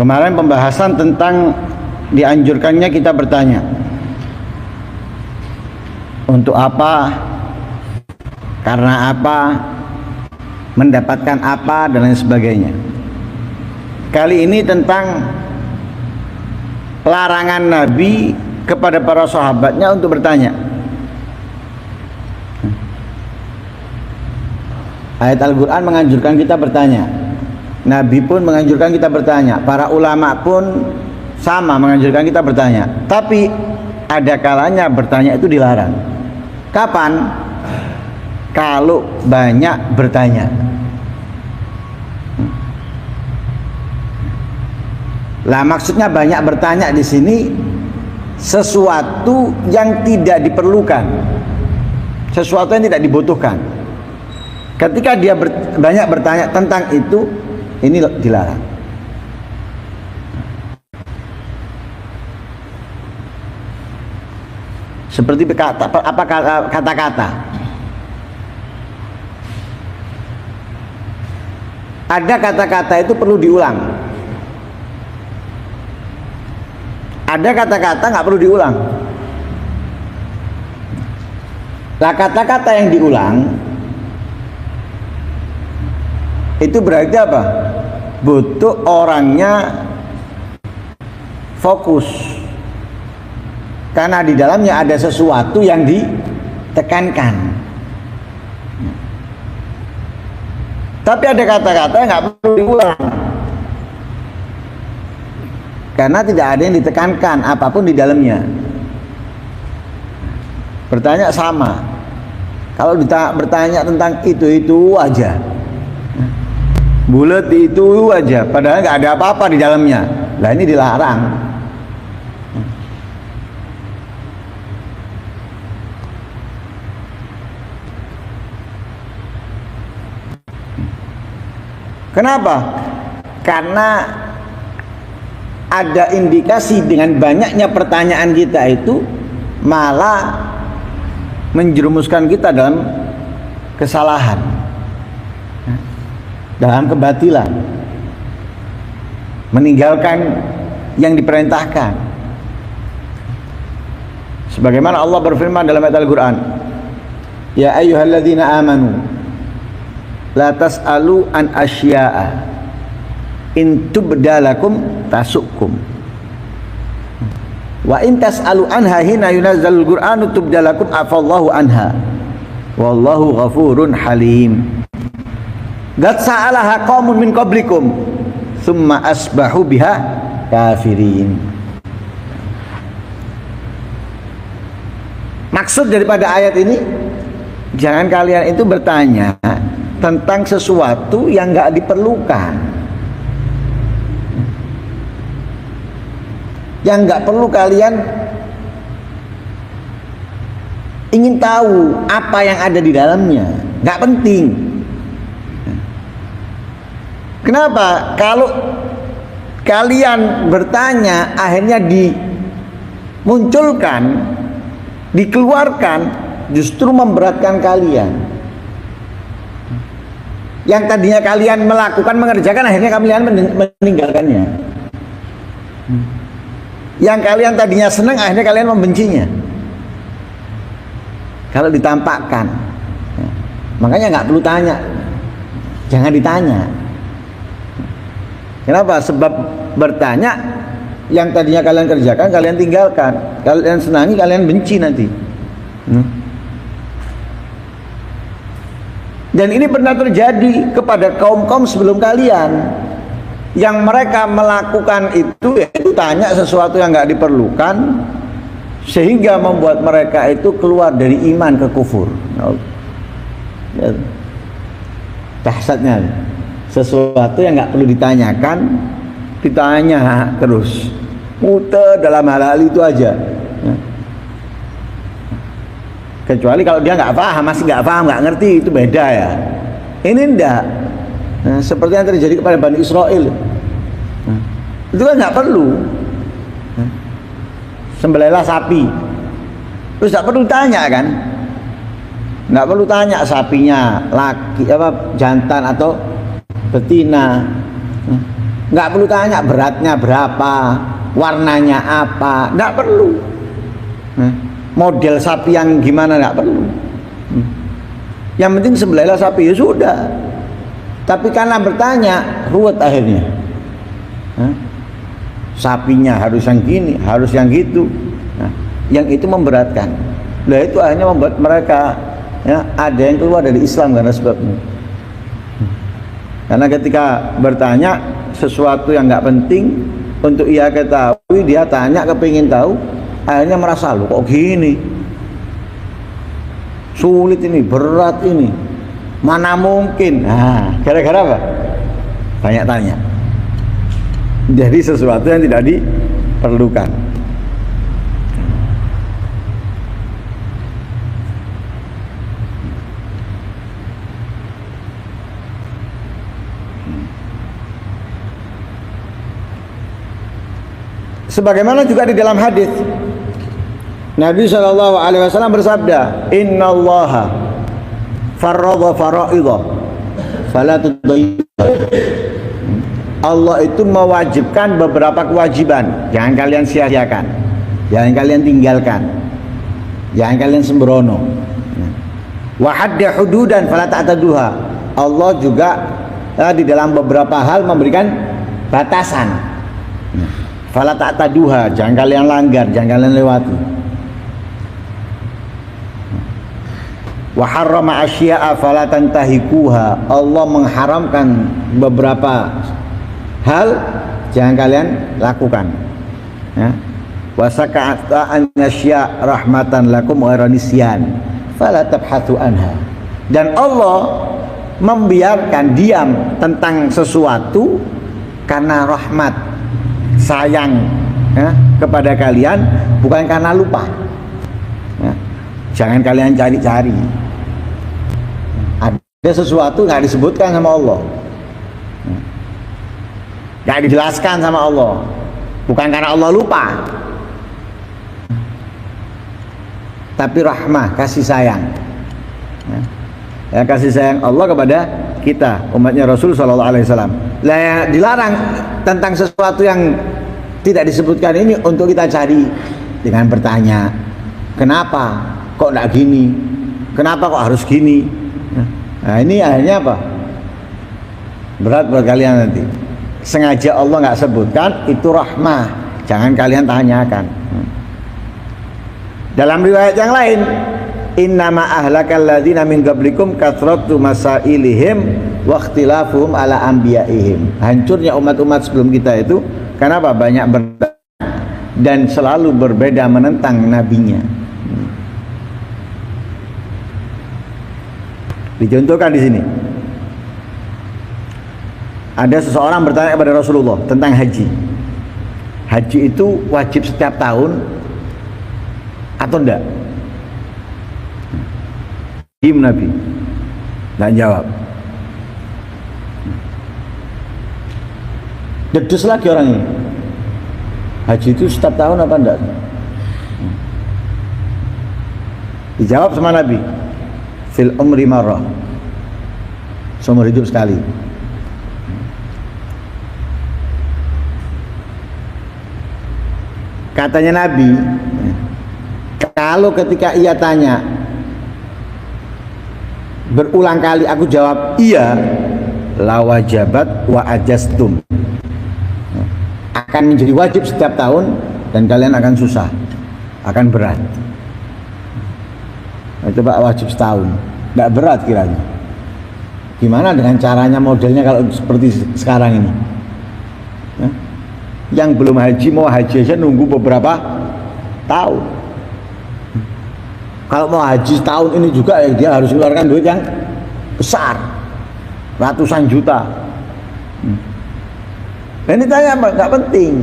Kemarin pembahasan tentang dianjurkannya kita bertanya. Untuk apa? Karena apa? Mendapatkan apa? Dan lain sebagainya. Kali ini tentang larangan Nabi kepada para sahabatnya untuk bertanya. Ayat Al-Quran menganjurkan kita bertanya. Nabi pun menganjurkan kita bertanya. Para ulama pun sama menganjurkan kita bertanya. Tapi ada kalanya bertanya itu dilarang. Kapan? Kalau banyak bertanya. Lah maksudnya banyak bertanya di sini sesuatu yang tidak diperlukan, sesuatu yang tidak dibutuhkan. Ketika dia banyak bertanya tentang itu, ini dilarang. Seperti kata-kata. Ada kata-kata itu perlu diulang. Ada kata-kata nggak perlu diulang. Nah, kata-kata yang diulang itu berarti apa? Butuh orangnya fokus. Karena di dalamnya ada sesuatu yang ditekankan. Tapi ada kata-kata yang nggak perlu diulang. Karena tidak ada yang ditekankan apapun di dalamnya. Bertanya sama. Kalau bertanya tentang itu aja, bulat itu aja, padahal nggak ada apa-apa di dalamnya. Lah ini dilarang. Kenapa? Karena ada indikasi dengan banyaknya pertanyaan kita itu malah menjerumuskan kita dalam kesalahan, dalam kebatilan, meninggalkan yang diperintahkan. Sebagaimana Allah berfirman dalam ayat Al-Quran, ya ayyuhalladzina amanu la tas'alu an asya'a in tubdalakum tasukum wa in tas'alu anha hina yunazzalul qur'anu tubdalakum afallahu anha wallahu ghafurun halim. Qad sa'alaha qaumun min qablikum thumma asbahu biha kafirin. Maksud daripada ayat ini, jangan kalian itu bertanya tentang sesuatu yang nggak diperlukan, yang nggak perlu kalian ingin tahu apa yang ada di dalamnya, nggak penting. Kenapa? Kalau kalian bertanya akhirnya dimunculkan, dikeluarkan, justru memberatkan kalian. Yang tadinya kalian melakukan, mengerjakan, akhirnya kalian meninggalkannya. Yang kalian tadinya senang, akhirnya kalian membencinya. Kalau ditampakkan, makanya nggak perlu tanya, jangan ditanya. Kenapa? Sebab bertanya, yang tadinya kalian kerjakan, kalian tinggalkan, kalian senangi, kalian benci nanti. Dan ini pernah terjadi kepada kaum-kaum sebelum kalian, yang mereka melakukan itu, yaitu tanya sesuatu yang nggak diperlukan, sehingga membuat mereka itu keluar dari iman ke kufur. Dahsyatnya, sesuatu yang nggak perlu ditanyakan, ditanya terus, muter dalam hal-hal itu aja. Kecuali kalau dia nggak paham, masih nggak paham, nggak ngerti, itu beda ya. Ini enggak. Nah, seperti yang terjadi kepada Bani Israel. Itu kan nggak perlu. Sembelihlah sapi, terus nggak perlu tanya kan? Nggak perlu tanya sapinya laki apa jantan atau betina. Nggak perlu tanya beratnya berapa, warnanya apa, nggak perlu. Model sapi yang gimana nggak perlu. Yang penting sembelihlah sapi, ya sudah. Tapi karena bertanya ruwet akhirnya. Sapinya harus yang gini, harus yang gitu. Yang itu memberatkan. Nah itu akhirnya membuat mereka ada yang keluar dari Islam karena sebabnya. Karena ketika bertanya sesuatu yang nggak penting untuk ia ketahui, dia tanya kepingin tahu, akhirnya merasa lu kok gini, sulit ini, berat ini, mana mungkin. Gara-gara apa? Banyak tanya. Jadi sesuatu yang tidak diperlukan. Sebagaimana juga di dalam hadis Nabi SAW bersabda, Inna Allaha farradha fara'idha fala tudayyi'ha. Allah itu mewajibkan beberapa kewajiban, jangan kalian sia-siakan, jangan kalian tinggalkan, jangan kalian sembrono. Wa hadda hududan fala ta'taduha. Allah juga di dalam beberapa hal memberikan batasan. Fala ta'taduha, jangan kalian langgar, jangan kalian lewati. Wa harrama asya'a fala tantahikuha. Allah mengharamkan beberapa hal, jangan kalian lakukan. Wa saka'ata an asya' rahmatan lakum wa nisyan fala tabhathu anha. Dan Allah membiarkan diam tentang sesuatu karena rahmat, sayang kepada kalian, bukan karena lupa. Jangan kalian cari-cari. Ada sesuatu nggak disebutkan sama Allah, nggak dijelaskan sama Allah, bukan karena Allah lupa, tapi rahmah, kasih sayang. Kasih sayang Allah kepada kita, umatnya Rasul SAW. Lah dilarang tentang sesuatu yang tidak disebutkan ini untuk kita cari dengan bertanya, kenapa kok enggak gini, kenapa kok harus gini. Nah ini akhirnya apa? Berat buat kalian nanti. Sengaja Allah nggak sebutkan, itu rahmah, jangan kalian tanyakan. Dalam riwayat yang lain, innama ahlakal ladzina min qablikum kathratu masailihim wa ikhtilafuhum ala anbiya'ihim. Hancurnya umat-umat sebelum kita itu kenapa? Banyak bertanya dan selalu berbeda menentang nabinya. Dicontohkan di sini. Ada seseorang bertanya kepada Rasulullah tentang haji. Haji itu wajib setiap tahun atau enggak? Nabi dan jawab. Dedes lagi orang ini. Haji itu setiap tahun apa enggak? Dijawab sama Nabi, fil umri marrah, seumur hidup sekali. Katanya Nabi, kalau ketika ia tanya berulang kali aku jawab iya, la wajabat wa ajastum, akan menjadi wajib setiap tahun dan kalian akan susah, akan berat. Coba wajib setahun, nggak berat kiranya. Gimana dengan caranya, modelnya kalau seperti sekarang ini? Yang belum haji mau haji aja nunggu beberapa tahun. Kalau mau haji setahun ini juga ya dia harus mengeluarkan duit yang besar, ratusan juta. Dan ini tanya apa? Nggak penting.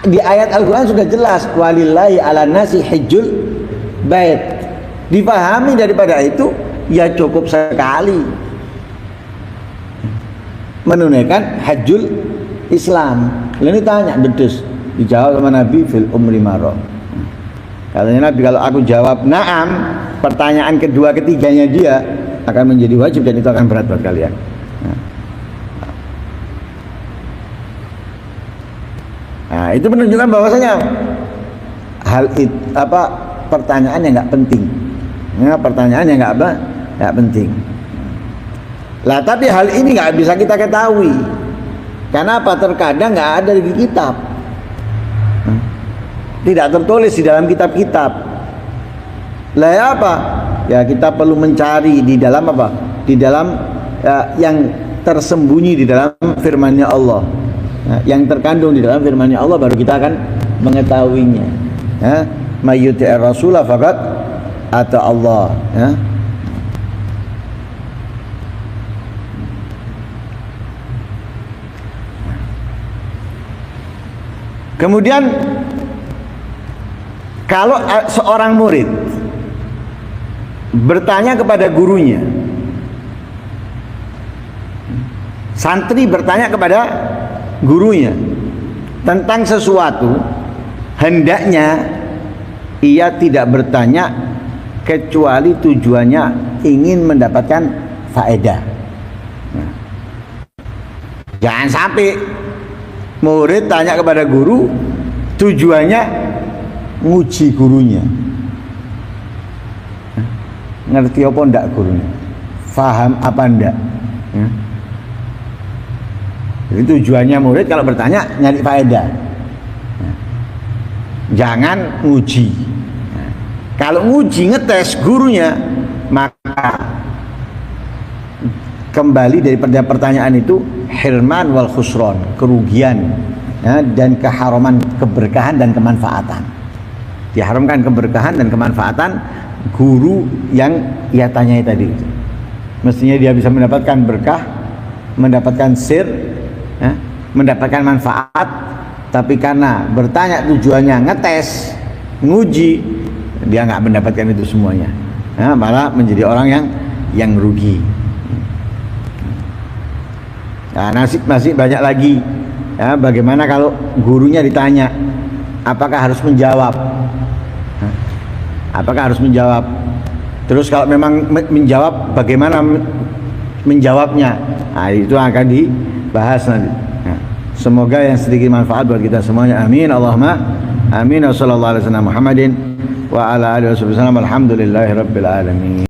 Di ayat Al-Quran sudah jelas, walillahi ala nasi hijjul bait. Dipahami daripada itu ya cukup sekali menunaikan hajjul Islam. Ini tanya dedes, dijawab sama Nabi fil umri marrah. Katanya Nabi, kalau aku jawab na'am, pertanyaan kedua ketiganya dia akan menjadi wajib dan itu akan berat buat kalian. Nah, itu menunjukkan bahwasanya hal itu pertanyaan yang nggak penting. Ya, pertanyaan yang nggak penting. Lah tapi hal ini nggak bisa kita ketahui. Karena apa? Terkadang nggak ada di kitab. Tidak tertulis di dalam kitab-kitab. Lah ya apa? Ya kita perlu mencari di dalam apa? Di dalam yang tersembunyi di dalam firman-Nya Allah. Yang terkandung di dalam firman-Nya Allah baru kita akan mengetahuinya. Ya, mayyuti'ir rasulah faqad ata Allah, ya. Kemudian kalau seorang murid bertanya kepada gurunya, santri bertanya kepada gurunya tentang sesuatu, hendaknya ia tidak bertanya kecuali tujuannya ingin mendapatkan faedah. Jangan sampai murid tanya kepada guru tujuannya nguji gurunya. Ngerti apa ndak gurunya? Faham apa ndak? Jadi tujuannya murid kalau bertanya nyari faedah. Jangan nguji. Kalau nguji ngetes gurunya, maka kembali dari pertanyaan itu hirman wal khusron, kerugian, ya, dan keharaman keberkahan dan kemanfaatan. Diharamkan keberkahan dan kemanfaatan guru yang ia tanyai tadi. Mestinya dia bisa mendapatkan berkah, mendapatkan sir, ya, mendapatkan manfaat, tapi karena bertanya tujuannya ngetes, nguji, dia nggak mendapatkan itu semuanya, ya, malah menjadi orang yang rugi. Nah, masih banyak lagi, ya, bagaimana kalau gurunya ditanya apakah harus menjawab, apakah harus menjawab, terus kalau memang menjawab bagaimana menjawabnya. Nah, itu akan dibahas nanti. Semoga yang sedikit manfaat buat kita semuanya. Amin. Allahumma amin. Wassallallahu alaihi wasallam Muhammadin wa ala alihi wasallam. Alhamdulillahirabbil alamin.